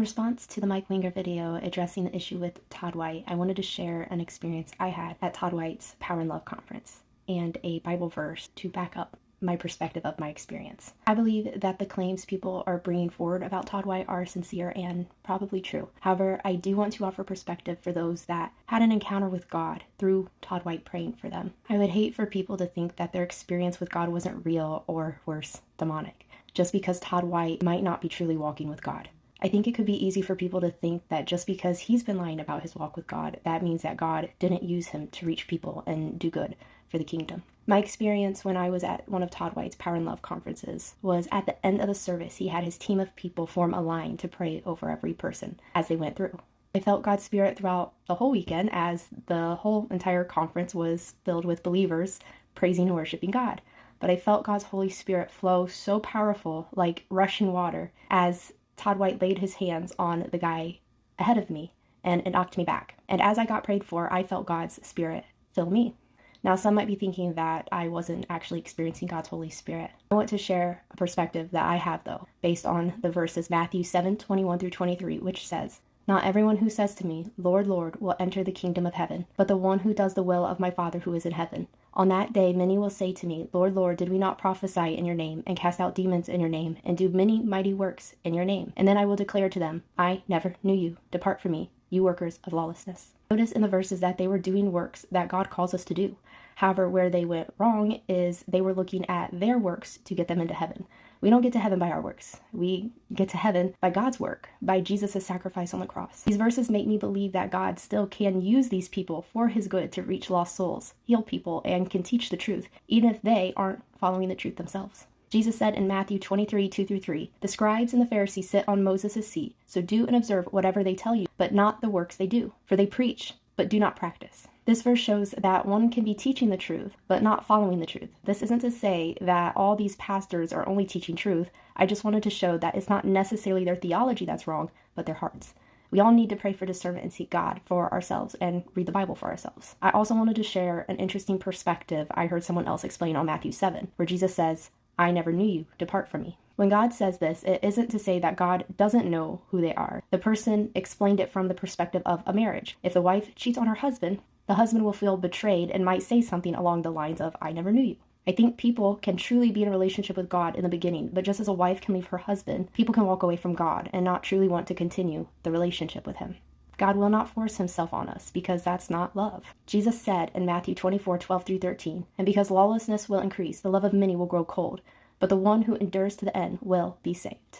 In response to the Mike Winger video addressing the issue with Todd White, I wanted to share an experience I had at Todd White's Power and Love conference and a Bible verse to back up my perspective of my experience. I believe that the claims people are bringing forward about Todd White are sincere and probably true. However, I do want to offer perspective for those that had an encounter with God through Todd White praying for them. I would hate for people to think that their experience with God wasn't real or worse, demonic, just because Todd White might not be truly walking with God. I think it could be easy for people to think that just because he's been lying about his walk with God, that means that God didn't use him to reach people and do good for the kingdom. My experience when I was at one of Todd White's Power and Love conferences was at the end of the service, he had his team of people form a line to pray over every person as they went through. I felt God's Spirit throughout the whole weekend as the whole entire conference was filled with believers praising and worshiping God. But I felt God's Holy Spirit flow so powerful, like rushing water, as Todd White laid his hands on the guy ahead of me, and it knocked me back. And as I got prayed for, I felt God's Spirit fill me. Now, some might be thinking that I wasn't actually experiencing God's Holy Spirit. I want to share a perspective that I have, though, based on the verses Matthew 7:21-23, which says, "Not everyone who says to me, 'Lord, Lord,' will enter the kingdom of heaven, but the one who does the will of my Father who is in heaven. On that day many will say to me, 'Lord, Lord, did we not prophesy in your name, and cast out demons in your name, and do many mighty works in your name?' And then I will declare to them, 'I never knew you. Depart from me, you workers of lawlessness.'" Notice in the verses that they were doing works that God calls us to do. However, where they went wrong is they were looking at their works to get them into heaven. We don't get to heaven by our works. We get to heaven by God's work, by Jesus' sacrifice on the cross. These verses make me believe that God still can use these people for his good to reach lost souls, heal people, and can teach the truth, even if they aren't following the truth themselves. Jesus said in Matthew 23:2-3, "The scribes and the Pharisees sit on Moses' seat, so do and observe whatever they tell you, but not the works they do. For they preach, but do not practice." This verse shows that one can be teaching the truth, but not following the truth. This isn't to say that all these pastors are only teaching truth. I just wanted to show that it's not necessarily their theology that's wrong, but their hearts. We all need to pray for discernment and seek God for ourselves and read the Bible for ourselves. I also wanted to share an interesting perspective I heard someone else explain on Matthew 7, where Jesus says, "I never knew you. Depart from me." When God says this, it isn't to say that God doesn't know who they are. The person explained it from the perspective of a marriage. If the wife cheats on her husband, the husband will feel betrayed and might say something along the lines of, "I never knew you." I think people can truly be in a relationship with God in the beginning, but just as a wife can leave her husband, people can walk away from God and not truly want to continue the relationship with him. God will not force himself on us because that's not love. Jesus said in Matthew 24:12-13, "And because lawlessness will increase, the love of many will grow cold, but the one who endures to the end will be saved."